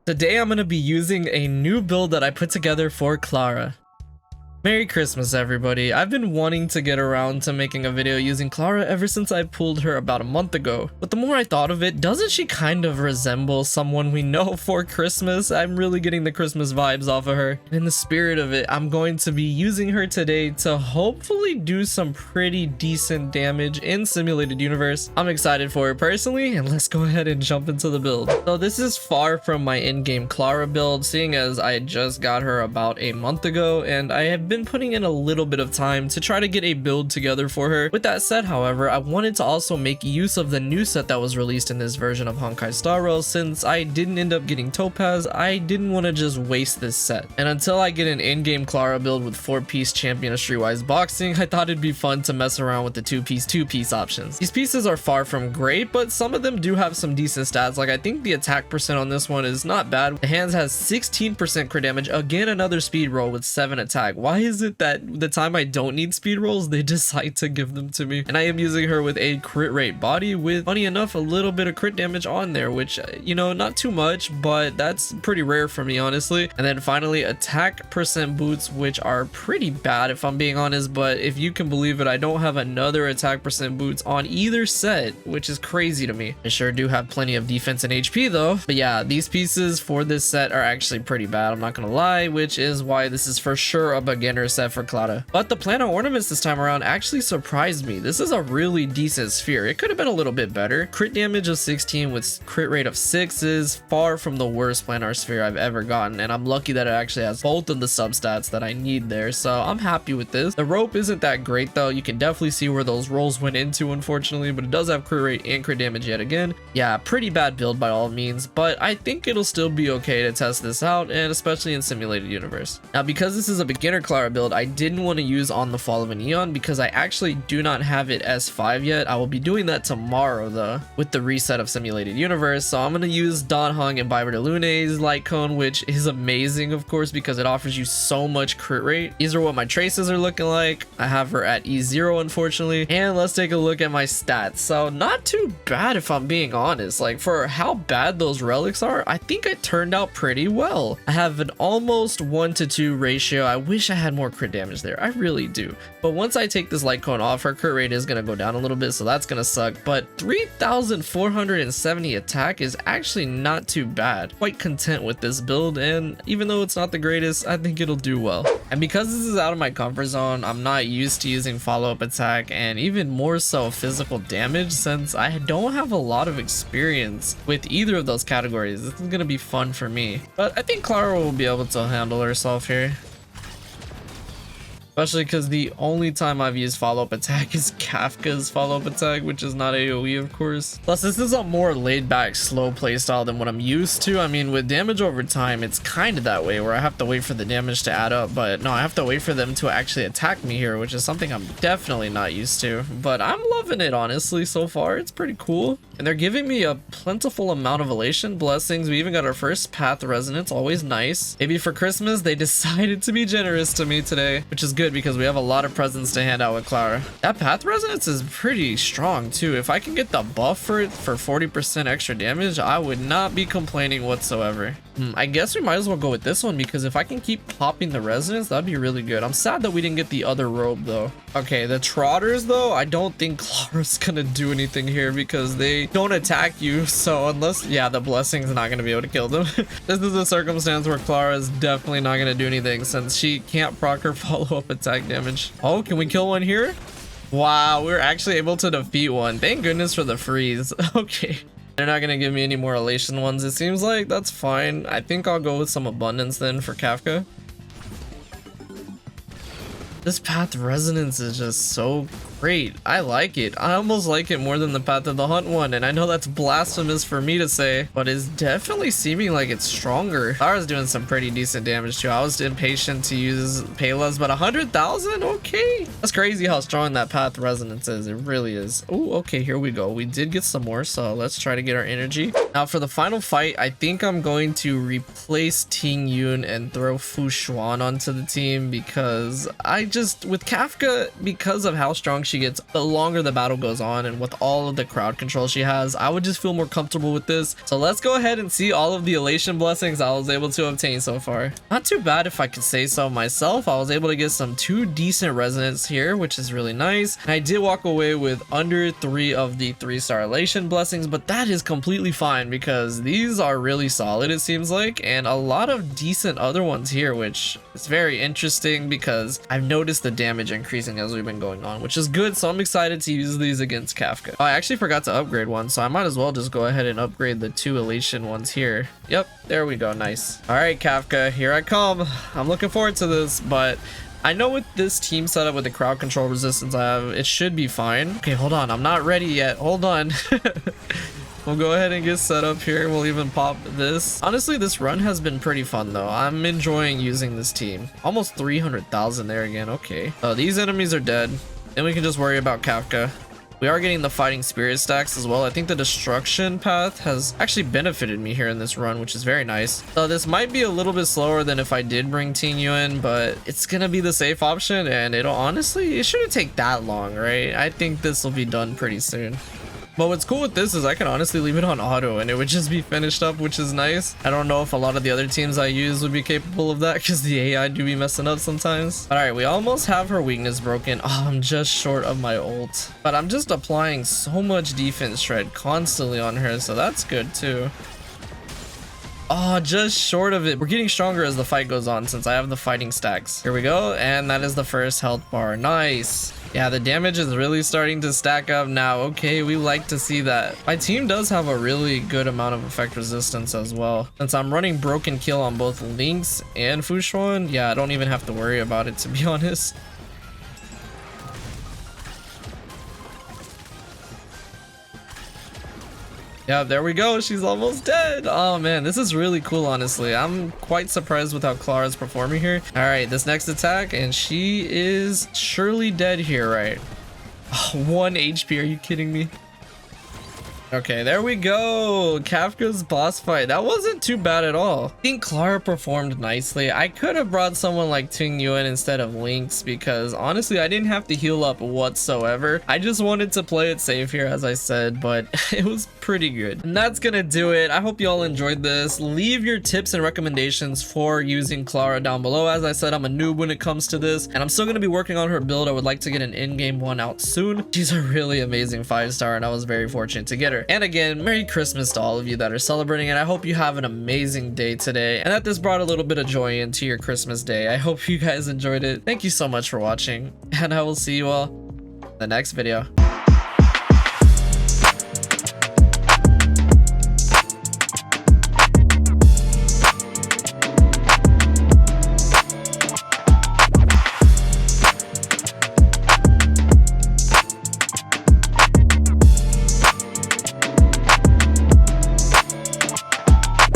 Today I'm going to be using a new build that I put together for Clara. Merry Christmas everybody. I've been wanting to get around to making a video using Clara ever since I pulled her about a month ago. But the more I thought of it, doesn't she kind of resemble someone we know for Christmas? I'm really getting the Christmas vibes off of her. In the spirit of it, I'm going to be using her today to hopefully do some pretty decent damage in Simulated Universe. I'm excited for it personally, and let's go ahead and jump into the build. So this is far from my in-game Clara build, seeing as I just got her about a month ago, and I have been putting in a little bit of time to try to get a build together for her. With that said, however, I wanted to also make use of the new set that was released in this version of Honkai Star Rail. Since I didn't end up getting Topaz, I didn't want to just waste this set. And until I get an in-game Clara build with 4-piece champion of streetwise boxing, I thought it'd be fun to mess around with the 2-piece options. These pieces are far from great, but some of them do have some decent stats. Like I think the attack percent on this one is not bad. The hands has 16% crit damage, again another speed roll with 7 attack. Why is it that the time I don't need speed rolls, they decide to give them to me? And I am using her with a crit rate body with, funny enough, a little bit of crit damage on there, which, you know, not too much, but that's pretty rare for me, honestly. And then finally, attack percent boots, which are pretty bad if I'm being honest, but if you can believe it, I don't have another attack percent boots on either set, which is crazy to me. I sure do have plenty of defense and HP though. But yeah, these pieces for this set are actually pretty bad, I'm not gonna lie, which is why this is for sure a beginner set for Clara. But the planar ornaments this time around actually surprised me. This is a really decent sphere. It could have been a little bit better. Crit damage of 16 with crit rate of 6 is far from the worst planar sphere I've ever gotten, and I'm lucky that it actually has both of the substats that I need there, so I'm happy with this. The rope isn't that great though. You can definitely see where those rolls went into, unfortunately, but it does have crit rate and crit damage yet again. Yeah, pretty bad build by all means, but I think it'll still be okay to test this out, and especially in Simulated Universe. Now, because this is a beginner Clara build, I didn't want to use On the Fall of an Eon because I actually do not have it S5 yet. I will be doing that tomorrow though with the reset of Simulated Universe, so I'm going to use Don Hung and Biber de Lune's light cone, which is amazing of course because it offers you so much crit rate. These are what my traces are looking like. I have her at E0 unfortunately, and let's take a look at my stats. So not too bad if I'm being honest. Like for how bad those relics are, I think I turned out pretty well. I have an almost 1-to-2 ratio. I wish I had more crit damage there, I really do, but once I take this light cone off, her crit rate is gonna go down a little bit, so that's gonna suck. But 3,470 attack is actually not too bad. Quite content with this build, and even though it's not the greatest, I think it'll do well. And because this is out of my comfort zone, I'm not used to using follow-up attack and even more so physical damage, since I don't have a lot of experience with either of those categories. This is gonna be fun for me, but I think Clara will be able to handle herself here. Especially because the only time I've used follow-up attack is Kafka's follow-up attack, which is not AoE of course. Plus this is a more laid-back slow playstyle than what I'm used to. I mean, with damage over time, it's kind of that way where I have to wait for the damage to add up, but no, I have to wait for them to actually attack me here, which is something I'm definitely not used to. But I'm loving it honestly so far. It's pretty cool, and they're giving me a plentiful amount of elation blessings. We even got our first path resonance, always nice. Maybe for Christmas they decided to be generous to me today, which is good because we have a lot of presents to hand out with Clara. That path resonance is pretty strong too. If I can get the buff for it for 40% extra damage, I would not be complaining whatsoever. I guess we might as well go with this one because if I can keep popping the resonance, that'd be really good. I'm sad that we didn't get the other robe though. Okay, the trotters though, I don't think Clara's gonna do anything here because they don't attack you, so unless, yeah, the blessing's not gonna be able to kill them. This is a circumstance where Clara is definitely not gonna do anything since she can't proc her follow-up attack damage. Oh, can we kill one here? Wow, we're actually able to defeat one. Thank goodness for the freeze. Okay. They're not gonna give me any more elation ones, it seems like. That's fine. I think I'll go with some abundance then for Kafka. This path resonance is just so great. I like it. I almost like it more than the Path of the Hunt one, and I know that's blasphemous for me to say, but it's definitely seeming like it's stronger. I was doing some pretty decent damage too. I was impatient to use Pele's, but 100,000? Okay. That's crazy how strong that Path resonance is. It really is. Oh, okay, here we go. We did get some more, so let's try to get our energy. Now for the final fight, I think I'm going to replace Ting Yun and throw Fu Xuan onto the team because with Kafka, because of how strong she gets the longer the battle goes on, and with all of the crowd control she has, I would just feel more comfortable with this. So let's go ahead and see all of the elation blessings I was able to obtain so far. Not too bad if I could say so myself. I was able to get some 2 decent resonance here, which is really nice. And I did walk away with under 3 of the 3-star elation blessings, but that is completely fine because these are really solid, it seems like, and a lot of decent other ones here, which is very interesting because I've noticed the damage increasing as we've been going on, which is good. So I'm excited to use these against Kafka. Oh, I actually forgot to upgrade one, so I might as well just go ahead and upgrade the 2 elation ones here. Yep, there we go. Nice. All right, Kafka, here I come. I'm looking forward to this, but I know with this team setup with the crowd control resistance I have, it should be fine. Okay, hold on. I'm not ready yet. Hold on. We'll go ahead and get set up here. We'll even pop this. Honestly, this run has been pretty fun though. I'm enjoying using this team. Almost 300,000 there again. Okay. Oh, these enemies are dead. Then we can just worry about Kafka. We are getting the fighting spirit stacks as well. I think the destruction path has actually benefited me here in this run, which is very nice. So this might be a little bit slower than if I did bring Ting Yuan, but it's gonna be the safe option, and it'll honestly, it shouldn't take that long, right? I think this will be done pretty soon. But what's cool with this is I can honestly leave it on auto and it would just be finished up, which is nice. I don't know if a lot of the other teams I use would be capable of that because the AI do be messing up sometimes. All right, we almost have her weakness broken. Oh, I'm just short of my ult, but I'm just applying so much defense shred constantly on her, so that's good too. Oh, just short of it. We're getting stronger as the fight goes on since I have the fighting stacks. Here we go, and that is the first health bar. Nice. Yeah, the damage is really starting to stack up now. Okay, we like to see that. My team does have a really good amount of effect resistance as well. Since I'm running broken kill on both Lynx and Fushuan, yeah, I don't even have to worry about it, to be honest. Yeah, there we go. She's almost dead. Oh man, this is really cool, honestly. I'm quite surprised with how Clara's performing here. All right, this next attack, and she is surely dead here, right? Oh, 1 HP, are you kidding me? Okay, there we go. Kafka's boss fight. That wasn't too bad at all. I think Clara performed nicely. I could have brought someone like Ting Yuan instead of Lynx because honestly, I didn't have to heal up whatsoever. I just wanted to play it safe here, as I said, but it was pretty good. And that's gonna do it. I hope you all enjoyed this. Leave your tips and recommendations for using Clara down below. As I said, I'm a noob when it comes to this, and I'm still gonna be working on her build. I would like to get an in-game one out soon. She's a really amazing 5-star, and I was very fortunate to get her. And again, Merry Christmas to all of you that are celebrating, and I hope you have an amazing day today and that this brought a little bit of joy into your Christmas day. I hope you guys enjoyed it. Thank you so much for watching, and I will see you all in the next video.